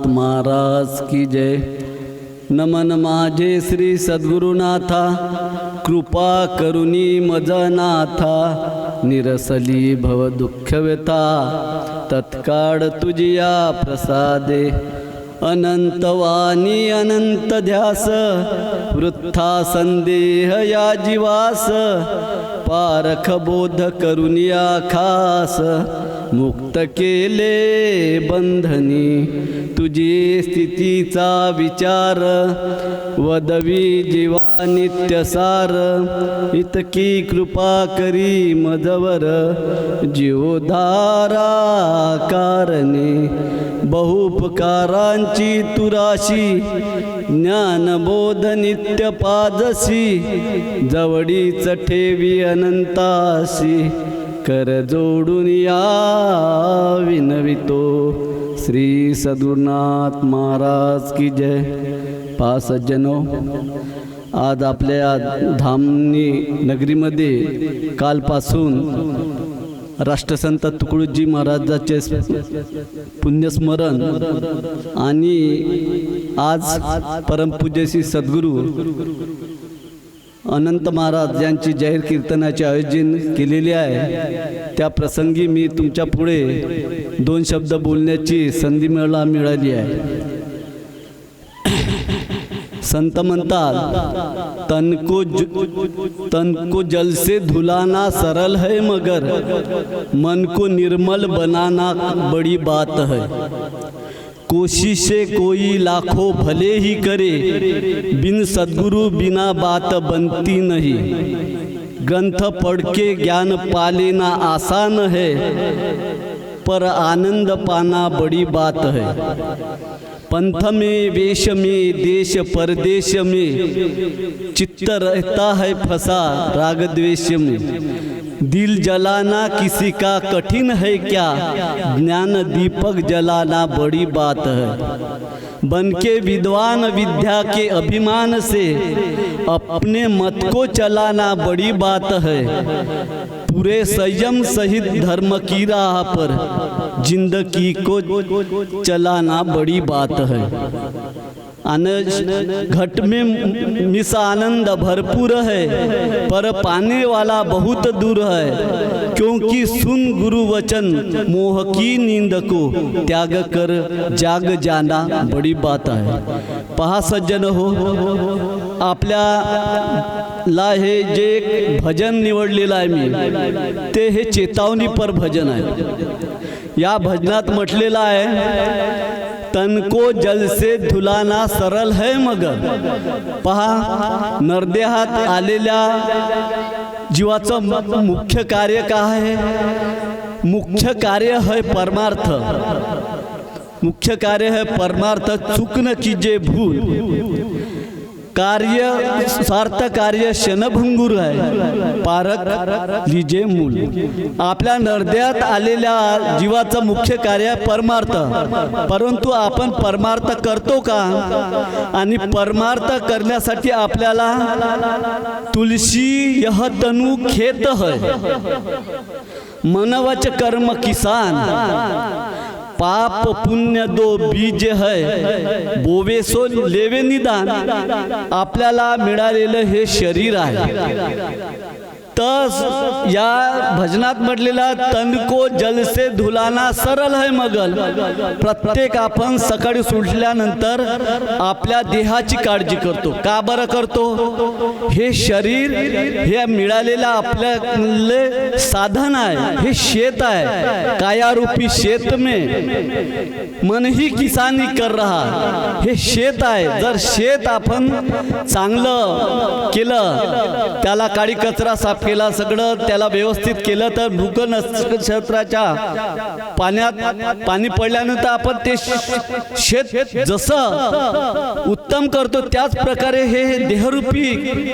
सद्गुरुनाथ महाराज की जय। नमन माझे श्री सद्गुरुनाथा, कृपा करुणी मजनाथा, निरसली भव दुःख व्यथा, तत्काळ तुझिया प्रसादे। अनंतवाणी अनंत ध्यास, वृथा संदेह या जीवास, पारख बोध करुनिया खास, मुक्त केले बंधनी, तुझी स्थितीचा विचार, वदवी जीवा नित्यसार, इतकी कृपा करी मजवर, जीवधारा कारणे, बहुपकारांची तुराशी, ज्ञानबोध नित्य पाजसी, जवळीच ठेवी अनंतासी, कर जोडून या विनवितो। श्री सद्गुरुनाथ महाराज की जय। पास सज्जनो, आज आपल्या धामणी नगरीमध्ये कालपासून राष्ट्रसंत तुकडोजी महाराजांचे पुण्यस्मरण आणि आज परमपूज्य सद्गुरू अनंत महाराज यांची जाहीर कीर्तनाचे आयोजन केलेले आहे। त्या प्रसंगी मी तुमच्या पुढे दोन शब्द बोलण्याची संधी मला मिळाली आहे। संत म्हणतात, तन को जल से धुलाना सरल है, मगर मन को निर्मल बनाना बड़ी बात है। कोशिशे कोई लाखों भले ही करे, बिन सद्गुरु बिना बात बनती नहीं। ग्रंथ पढ़ के ज्ञान पा लेना आसान है, पर आनंद पाना बड़ी बात है। पंथ में वेश में देश परदेश में, चित्त रहता है फंसा राग द्वेष में। दिल जलाना किसी का कठिन है क्या, ज्ञान दीपक जलाना बड़ी बात है। बन के विद्वान विद्या के अभिमान से, अपने मत को चलाना बड़ी बात है। पूरे संयम सहित धर्म की राह पर, जिंदगी को चलाना बड़ी बात है। घट में मिसा आनंद भरपूर है, पर पाने वाला बहुत दूर है। क्योंकि सुन गुरु वचन, मोह की नींद को त्याग कर जाग जाना बड़ी बात है। पहा सज्जन हो, आपल्याला हे जे भजन निवडलेलं आहे मी, ते हे चेतावनीपर भजन आहे। या भजनात म्हटलेलं आहे, तन को जल से धुलाना सरल है, मगर पहा नरदेहात आलेल्या जीवाचं मुख्य कार्य काय आहे? मुख्य कार्य है परमार्थ। मुख्य कार्य है परमार्थ, चूक न कीजे भूल। कार्य स्वार्थ कार्य क्षणभंगुर आहे, पारक लीजे मूल। आपल्या नरदेहात आलेल्या जीवाचं मुख्य कार्य परमार्थ, परंतु आपण परमार्थ करतो का? आणि परमार्थ करण्यासाठी आपल्याला तुलसी यह तनु खेत है, मनवच कर्म किसान। पाप पुण्य दो बीज है, बोवे सो लेवे निदान। आपल्याला मिळालेलं हे शरीर आहे। तस या भजनात म्हटलेला, तन को जल से धुलाना सरल है, मगर प्रत्येक आपण सकाळी सुटल्यानंतर आपल्या देहाची काळजी करतो। का बरं करतो? हे शरीर हे मिळालेलं आपल्याले साधन आहे, हे शेत आहे। कायारूपी शेत में मन ही किसानी कर रहा, हे शेत आहे। जर शेत आपण चांगलं केलं, त्याला काळी कचरा साफ केला, सगळं त्याला व्यवस्थित केलं, तर मृग नक्षत्राच्या पाण्यात पाणी पडल्यानंतर आपण ते शेत जसं उत्तम करतो, त्याच प्रकारे हे देहरूपी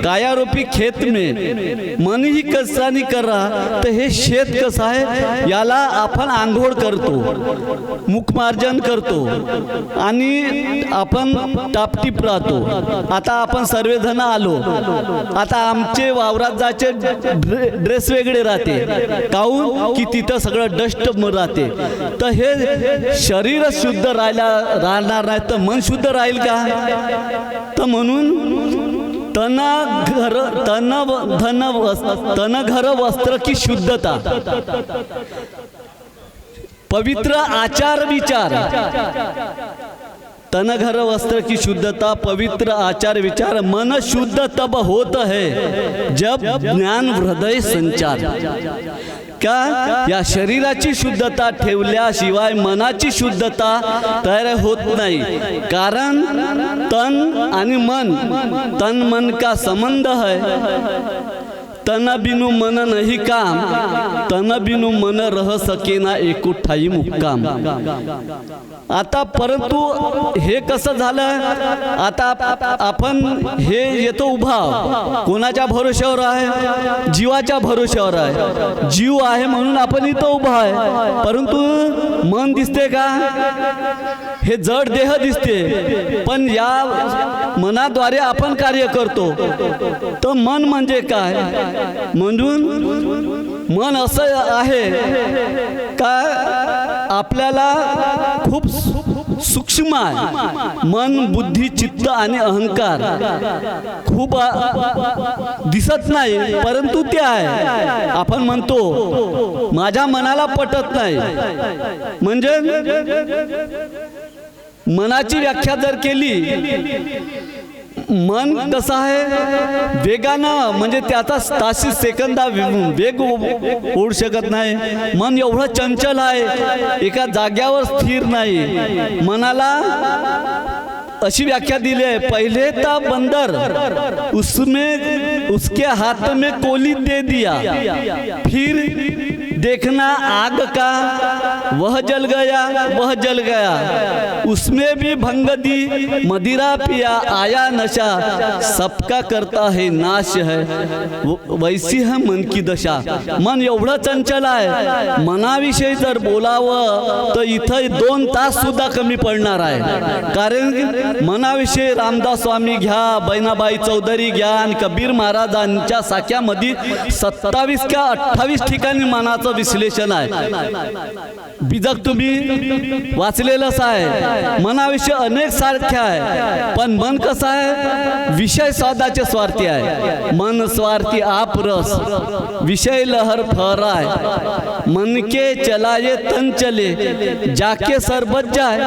कायारूपी खेत में मन ही किसानी कर रहा। तर हे शेत कसं आहे, याला आपण आंघोळ करतो, मुखमार्जन करतो आणि आपण टापटीप राहतो। आता आपण सर्वजण आलो, आता आमचे वावरात जायचे ड्रेस वेगळे राहते, काहून की तिथं सगळं डस्ट राहते. तर हे शरीर शुद्ध राहणार नाही तर मन शुद्ध राहील का? तर म्हणून तन घर वस्त्र की शुद्धता, पवित्र आचार विचार. तन घर वस्त्र की शुद्धता, पवित्र आचार विचार. मन शुद्ध तब होत है जब ज्ञान हृदय संचार. का या शरीराची शुद्धता ठेवल्याशिवाय मनाची शुद्धता तयार होत नाही. कारण तन आणि मन, तन मन का संबंध है. तन बिनु मन नहीं काम, तन बिनु मन रह सकेना एकुठाई मुक्काम. आता परंतु हे कसं झालं, आता आपण हे येतो उभा कोणाच्या भरोश्यावर आहे? जीवाच्या भरोश्यावर आहे. जीव आहे म्हणून आपण इथं उभा आहे. परंतु मन दिसते का? हे जड देह दिसते, पण या मनाद्वारे आपण कार्य करतो. तर मन म्हणजे काय? म्हणून मन असं आहे का आपल्याला खूप सूक्ष्म आहे. मन, बुद्धी, चित्त आणि अहंकार खूप दिसत नाही, परंतु ते आहे. आपण म्हणतो माझ्या मनाला पटत नाही. म्हणजे मनाची व्याख्या जर केली, मन कसं आहे? वेगानं, म्हणजे त्याचा ताशी सेकंदा वेग ओढू शकत नाही. मन एवढं चंचल आहे, एका जाग्यावर स्थिर नाही. मनाला अशी व्याख्या दिली आहे, पहिले था बंदर उसके हाथ में कोली दे दिया, फिर देखना आग का, वह जल गया, उसमें भी भंग दी, मदिरा पिया आया नशा, सबका करता है नाश है, वैसी है मन की दशा. मन एवढं चंचल आहे. मनाविषयी जर बोलावं तर इथं 2 तास सुद्धा कमी पडणार आहे. कारण मनाविषयी रामदास स्वामी घ्या, बहिणाबाई चौधरी घ्या आणि कबीर महाराजांच्या साख्यामध्ये 27 का 28 ठिकाणी मनाचं विश्लेषण आहे. बीजक तुम्ही वाचलेलंच आहे. मनाविषयी अनेक सारख्या आहे, पण मन कसं आहे? विषय स्वादाचे स्वार्थी आहे. मन स्वार्थी आप रस, विषय लहर फहराय, मन के चलाये तन चले, जाके सरबत जाय.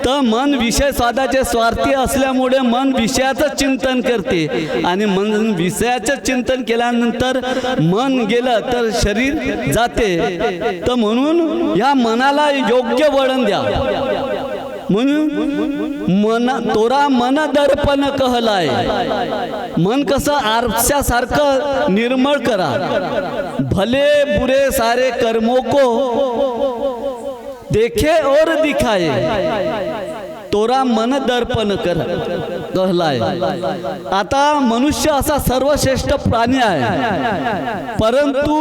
तर मन विषय स्वादाचे स्वार्थी असल्यामुळे मन विषयाचं चिंतन करते, आणि मन विषयाचं चिंतन केल्यानंतर मन गेलं तर शरीर जाते. तर म्हणून या मनाला योग्य वळण द्या. म्हणून मन तोरा मन दर्पण कहलाय. मन कसं आरशासारखं निर्मळ करा. भले बुरे सारे कर्मों को देखे और दिखाए, तोरा मन दर्पण कहलाय. आता मनुष्य असा सर्वश्रेष्ठ प्राणी आहे, परंतु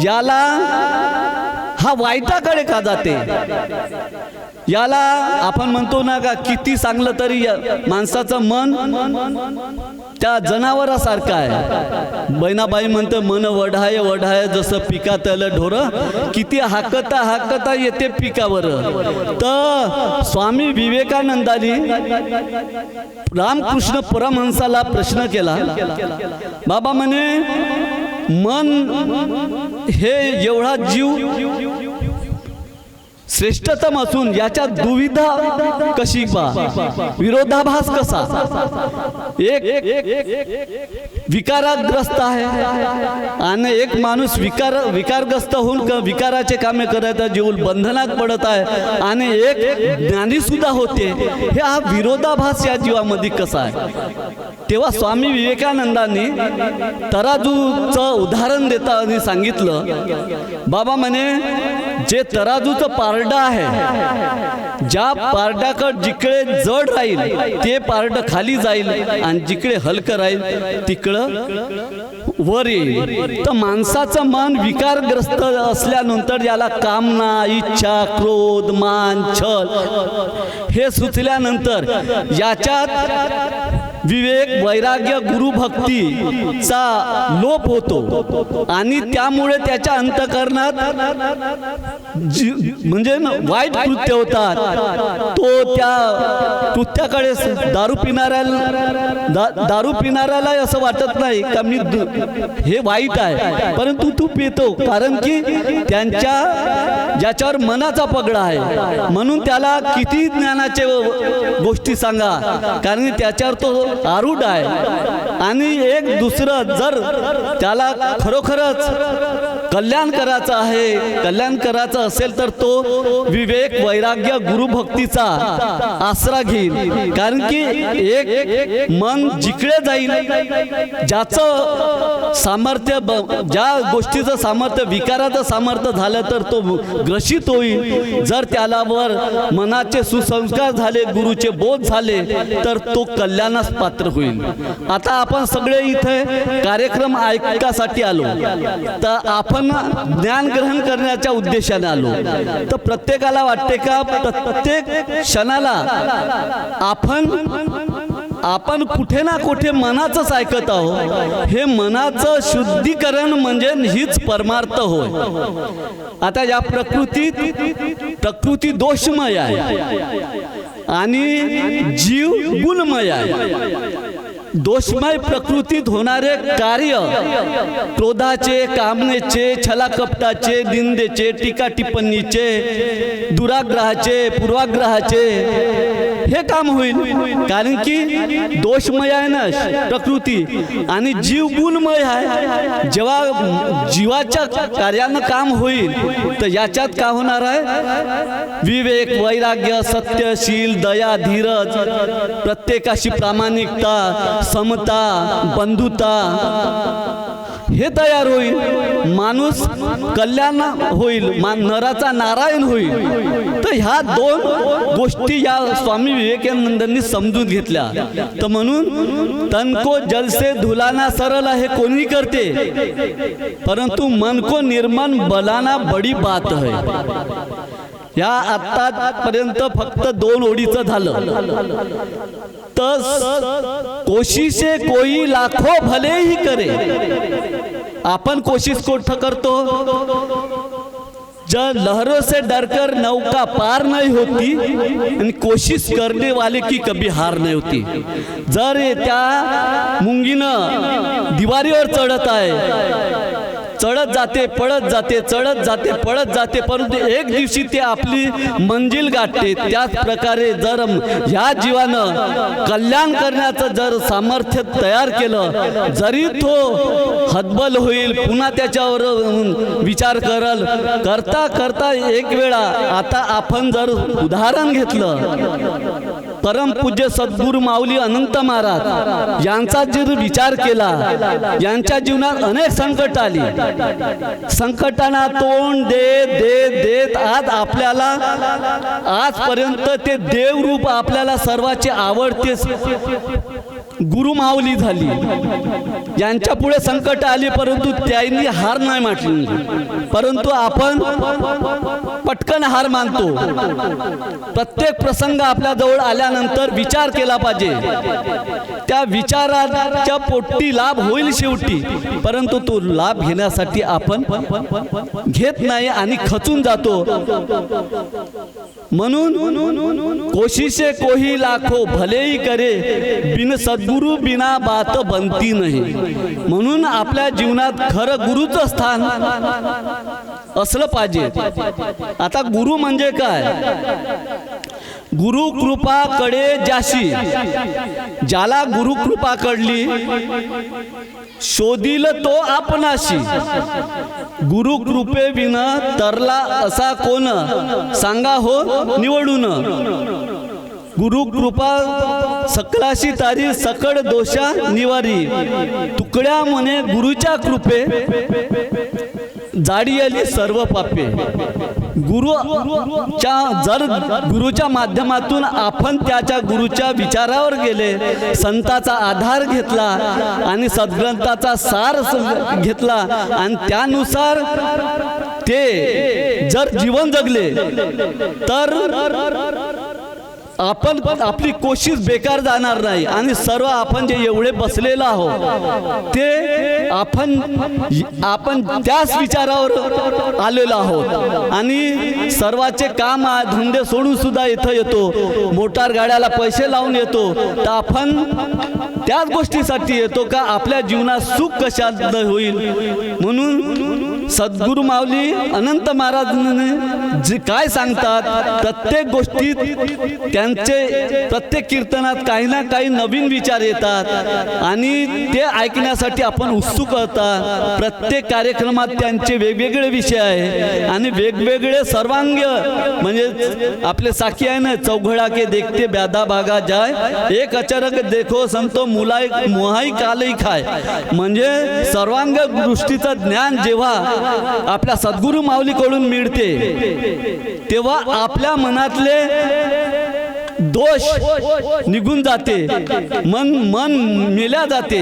याला हा वाईटाकडे का जाते? याला आपण म्हणतो ना का किती सांगलं तरी माणसाचं मन त्या जनावरासारखं आहे. बहिणाबाई म्हणतं मन वढाय वढाय जसं पिकातलं ढोर, किती हाकता येते पिकावर. तर स्वामी विवेकानंदांनी रामकृष्ण परमहंसाला प्रश्न केला, बाबा म्हणे मन हे एवढा जीव श्रेष्ठतम असून याच्या दुविधा कशी बा, विरोधाभास कसा? एक विकारग्रस्त आहे आणि एक माणूस विकारग्रस्त होऊन विकाराचे कामे करायचा जीव बंधनात पडत आहे, आणि एक ज्ञानी सुद्धा होते. हे हा विरोधाभास या जीवामध्ये कसा आहे? तेव्हा स्वामी विवेकानंदांनी तराजूचं उदाहरण देताना सांगितलं, बाबा म्हणे जे तराजूचं पारडं आहे, ज्या पारड्याकडे जिकडे जड राहील ते पारडं खाली जाईल आणि जिकडे हलकं राहील तिकडं वर येईल. तर माणसाचं मन विकारग्रस्त असल्यानंतर याला कामना, इच्छा, क्रोध, मान, छल हे सुचल्यानंतर याच्यात विवेक वैराग्य गुरुभक्तीचा लोप होतो आणि त्यामुळे त्याच्या अंतःकरणात म्हणजे वाईट कृत्य होतात. तो त्या कृत्याकडे दारू पिणाऱ्याला असं वाटत नाही का मी हे वाईट आहे, परंतु तू पितो कारण की त्यांच्या ज्याच्यावर मनाचा पगडा आहे म्हणून त्याला किती ज्ञानाचे गोष्टी सांगा, कारण त्याच्यावर तो आरूढ आहे. आणि एक दुसरं जर त्याला खरोखरच कल्याण करायचं आहे, कल्याण करायचं असेल तर तो विवेक वैराग्य गुरुभक्तीचा आसरा घेईल. कारण की एक मन जिकडे जाईल ज्याचं सामर्थ्य ज्या गोष्टीचं सामर्थ्य विकाराचं सामर्थ्य झालं तर तो ग्रसित होईल. जर त्याला वर मनाचे सुसंस्कार झाले, गुरुचे बोध झाले तर तो कल्याणास पात्र होईल. आता आपण सगळे इथे कार्यक्रम ऐकण्यासाठी आलो तर आपण ज्ञान ग्रहण करण्याच्या उद्देशाने आलो. तर प्रत्येकाला वाटते का प्रत्येक क्षणाला आपण कुठे ना कुठे मनाचंच ऐकत आहोत. हे मनाचं शुद्धीकरण म्हणजे हीच परमार्थ होय. आता या प्रकृती दोषमय आहे आणि जीव गुणमय आहे. दोषमय प्रकृतीत होणारे कार्य क्रोधाचे, कामनेचे, छलाकपटाचे, निंदेचे, टीका टिप्पणीचे, दुराग्रहाचे, पूर्वाग्रहाचे हे काम होईल. कारण की दोषमय आहे ना प्रकृती आणि जीव गुणमय आहे. जेव्हा जीवाच्या कार्यानं काम होईल तर याच्यात का होणार आहे? विवेक वैराग्य, सत्यशील, दया, धीरज, प्रत्येकाशी प्रामाणिकता, समता, बंधुता हे तयार होईल. माणूस कल्याण होईल, नराचा नारायण होईल. तर ह्या दोन गोष्टी या स्वामी विवेकानंदांनी समजून घेतल्या. तर म्हणून तन को जल से धुलाना सरल हे कोणी करते, परंतु मन को निर्मल बनाना बड़ी बात है. या आतापर्यंत फक्त 2 ओळीचं झालं. तर कोशिशे कोई लाखो भले ही करे. आपण कोशिश कोठ करतो, जब लहरों से डरकर नौका पार नहीं होती आणि कोशिश करने वाले की कभी हार नहीं होती. जर त्या मुंगीनं दिवारीवर चढत आहे, चढत जाते पळत जाते, चढत जाते पळत जाते, परंतु एक दिवशी ते आपली मंजिल गाठते. त्याच प्रकारे जर ह्या जीवानं कल्याण करण्याचं जर सामर्थ्य तयार केलं, जरी तो हतबल होईल, पुन्हा त्याच्यावर विचार करल, करता करता एक वेळा आता आपण जर उदाहरण घेतलं परमपूज्य सद्गुरू माऊली अनंत महाराज यांचा जर विचार केला, यांच्या जीवनात अनेक संकट आली. संकटांना तोंड देत आज आपल्याला आजपर्यंत ते देवरूप आपल्याला सर्वांचे आवडते गुरु माऊली झाली. यांच्या पुढे संकट आली परंतु त्यांनी हार नाही मानली, परंतु आपण पटकन हार मानतो. प्रत्येक प्रसंग आपल्या जवळ आल्यानंतर विचार केला पाहिजे. त्या विचाराच्या पोटी लाभ होईल शेवटी, परंतु तो लाभ घेण्यासाठी आपण घेत नाही आणि खचून जातो. म्हणून कोशिशे कोही लाखो भले ही करे, बिन सद्गुरु बिना बात बनती नाही. म्हणून आपल्या जीवनात खरं गुरुचं स्थान असलं पाहिजे. आता गुरु म्हणजे काय? गुरु कृपा कडे जाशी, ज्याला गुरु कृपा कडली शोधिल तो आपणाशी. गुरु कृपे विना तरला असा कोण, सांगा हो निवडून. गुरु कृपा सकलाशी तारी, सकळ दोषा निवारी. तुकड्या म्हणे गुरुच्या कृपे, जाडी आली सर्व पापे. गुरुच्या माध्यमातून आपण त्याच्या गुरुच्या विचारावर गेले, संताचा आधार घेतला आणि सद्ग्रंथाचा सार घेतला आणि त्यानुसार ते जर जीवन जगले तर आपण आपली कोशिश बेकार जाणार नाही आणि सर्व आपण जे एवढे बसलेलो आहोत ते आपण त्याच विचारावर आलेलो आहोत आणि सर्वाचे काम धंदे सोडून सुद्धा इथं येतो, मोटार गाड्याला पैसे लावून येतो, तर आपण त्याच गोष्टीसाठी येतो का आपल्या जीवनात सुख कशात होईल. म्हणून सद्गुरू माऊली अनंत महाराजांनी जे काय सांगतात प्रत्येक गोष्टीत त्यांचे प्रत्येक कीर्तनात काही ना काही नवीन विचार येतात आणि ते ऐकण्यासाठी आपण उत्सुक होता. प्रत्येक कार्यक्रमात त्यांचे वेगवेगळे विषय आहे आणि वेगवेगळे सर्वांग म्हणजे आपले साखी आहे ना, चौघडा के देखते ब्यादा भागा जाय, एक अचानक देखो संतो मुलाई मोहाई कालही खाय. म्हणजे सर्वांग दृष्टीचं ज्ञान जेव्हा आपल्या सद्गुरू माऊलीकडून मिळते तेव्हा आपल्या मनातले दोष निघून जाते, मन मेल्या जाते.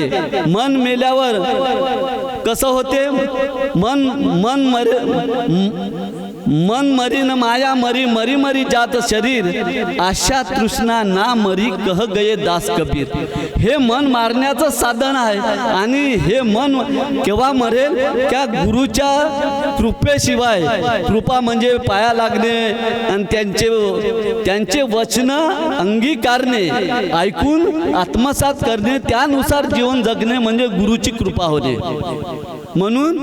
मन मेल्यावर कसं होते, मन मरी न माया मरी, मरी मरी जात शरीर, आशा तृष्णा ना मरी कह गये दास कबीर. हे मन मारण्याचं साधन आहे आणि हे मन केव्हा मरेल, त्या गुरुच्या कृपेशिवाय. कृपा म्हणजे पाया लागणे आणि त्यांचे वचन अंगीकारणे, ऐकून आत्मसात करणे, त्यानुसार जीवन जगणे म्हणजे गुरुची कृपा होते. म्हणून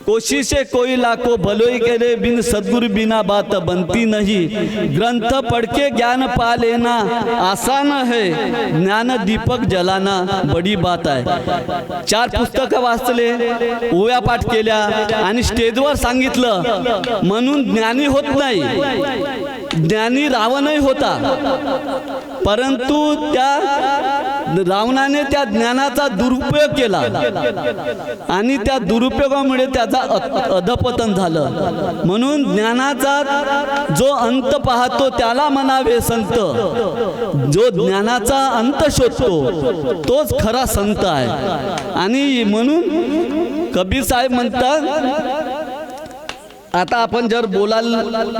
कोशिशे कोई लाखो भलोई करे, बिन सद्गुरु बिना बात बनती नहीं. ग्रंथ पढ़ के ज्ञान पा लेना आसान है, ज्ञान दीपक जलाना बड़ी बात आहे. 4 पुस्तकं वाचले, ओव्या पाठ केल्या आणि स्टेजवर सांगितलं म्हणून ज्ञानी होत नाही. ज्ञानी रावणही होता, परंतु त्या रावणाने त्या ज्ञानाचा दुरुपयोग केला आणि त्या दुरुपयोगामुळे त्याचा अधपतन झालं. म्हणून ज्ञानाचा जो अंत पाहतो त्याला म्हणावे संत. जो ज्ञानाचा अंत शोधतो तोच खरा संत आहे. आणि म्हणून कबीर साहेब म्हणतात, आता आपण जर बोलाल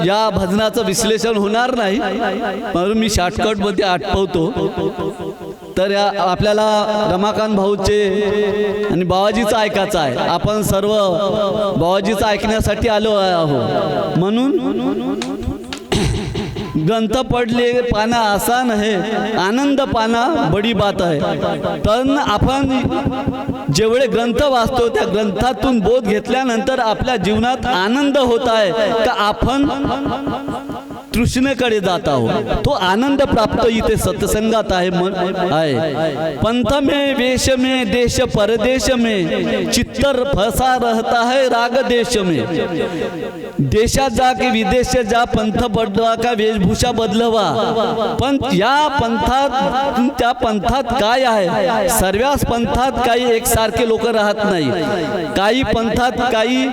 या भजनाचं विश्लेषण होणार नाही म्हणून मी शॉर्टकट मध्ये आठवतो. तर आपल्याला रमाकांत भाऊचे आणि बाबाजीचं ऐकायचं आहे. आपण सर्व बाबाजीचं ऐकण्यासाठी आलो आहोत. म्हणून ग्रंथ पढ़ले पाना आसान है, आनंद पाना बड़ी बात है. पण आपण जेवढे ग्रंथ वाचतो त्या ग्रंथातून बोध घेतल्यानंतर आपल्या जीवनात आनंद होत आहे का आपण तृष्णेकडे जात आहोत. तो आनंद प्राप्त इथे सत्संगात आहे. पंथ में वेश में देश परदेश में, चित्तर फसा रहता है राग देश में. देशात जा की विदेश जा, पंथ बदलवा का वेशभूषा बदलवा. पण या पंथात त्या पंथात काय आहे, सर्वच पंथात काही एकसारखे लोक राहत नाही. काही पंथात काही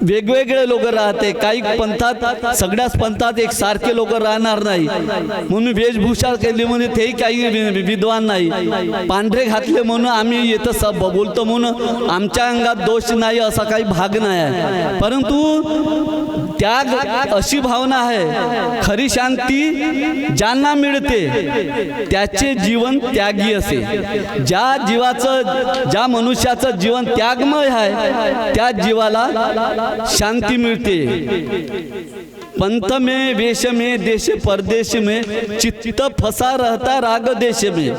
वेगवेगळे लोक राहते, काही पंथात सगळ्याच पंथात एक सारखे लोक राहणार नाही. म्हणून वेशभूषा केली म्हणून तेही काही विद्वान नाही. पांढरे घातले म्हणून आम्ही येतं सब बोलतो म्हणून आमच्या अंगात दोष नाही असा काही भाग नाही आहे. परंतु त्याग अशी भावना आहे, खरी शांती ज्यांना मिळते त्याचे जीवन त्यागी असे. ज्या मनुष्याचं जीवन त्यागमय आहे त्या जीवाला शांती मिळते. पंथ में वेश में देश परदेश में, चित्त फसा रहता राग देश में.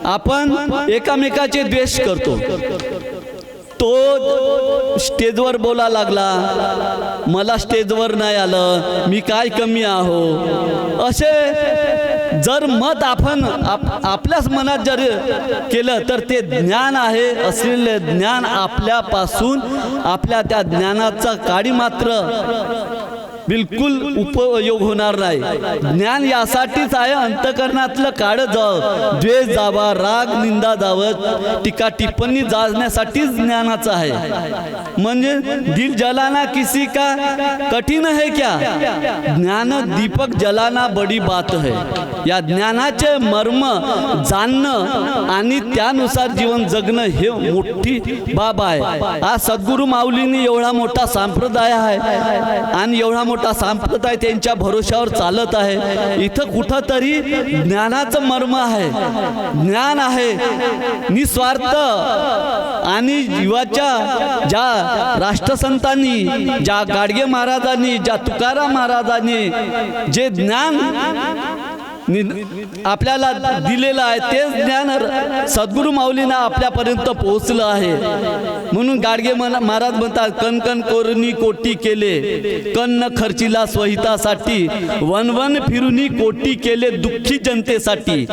आपण एकामेकाचे द्वेष करतो. तो स्टेजवर बोला लागला, मला स्टेजवर नाही आलं, मी काय कमी आहो, असे जर मत आपण आपल्याच मनात जर केलं तर ते ज्ञान आहे. असलेले ज्ञान आपल्यापासून आपल्या त्या ज्ञानाचा काडी मात्र बिलकुल उपयोग होणार नाही. ज्ञान यासाठीच आहे, अंतकरणातलं काढ जावं, द्वेष जावा, राग निंदा जावं, टीका टिप्पणी जाण्यासाठीच ज्ञानाचं आहे. म्हणजे दिल जलाना किसी का कठीण है क्या, ज्ञान दीपक जलाना बड़ी बात है. या ज्ञानाचे मर्म जाणणं आणि त्यानुसार जीवन जगणं हे मोठी बाब आहे. आज सद्गुरू माऊलींनी एवढा मोठा संप्रदाय आहे आणि एवढा मोठा मोठा संप्रदाय त्यांच्या भरोशावर चालत आहे. इथं कुठंतरी ज्ञानाचं मर्म आहे, ज्ञान आहे, निस्वार्थ. आणि जीवाच्या ज्या राष्ट्रसंतांनी, ज्या गाडगे महाराजांनी, ज्या तुकाराम महाराजांनी जे ज्ञान आपल्याला दिलेलं आहे, तेच ज्ञान सद्गुरू माऊलींना आपल्यापर्यंत पोहोचलं आहे. म्हणून गाडगे महाराज म्हणतात, कणकण कोरणी कोटी केले, कन्न खर्चिला स्वहितासाठी, वनवन फिरूनी कोटी केले दुःखी जनतेसाठी.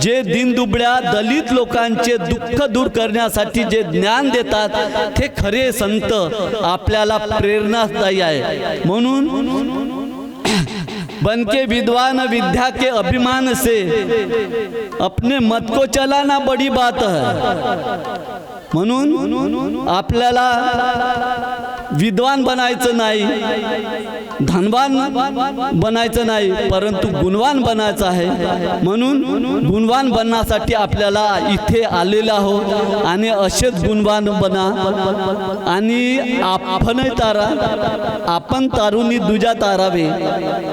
जे दीनदुबळ्या दलित लोकांचे दुःख दूर करण्यासाठी जे ज्ञान देतात ते खरे संत आपल्याला प्रेरणादायी आहे. म्हणून बनके विद्वान विद्या के अभिमान से अपने मत को चलाना बड़ी बात है. म्हणून आपल्याला विद्वान बनायचं नाही, धनवान बनायचं नाही, परंतु गुणवान बनायचं आहे. म्हणून गुणवान बनण्यासाठी आपल्याला इथे आलेलो आहोत आणि असेच गुणवान बना. आणि आपणही तारा, आपण तारुनी दुजा तारावे.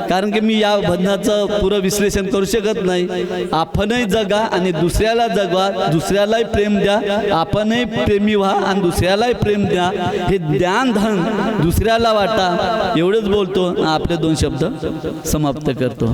कारण की मी या बंधाचं पुरं विश्लेषण करू शकत नाही. आपणही जगा आणि दुसऱ्याला जगवा, दुसऱ्यालाही प्रेम द्या, आपणही प्रेमी व्हा आणि दुसऱ्यालाही प्रेम द्या. हे ज्ञान धन दुसऱ्याला वाटा. एवढंच बोलतो, आपले 2 शब्द समाप्त करतो.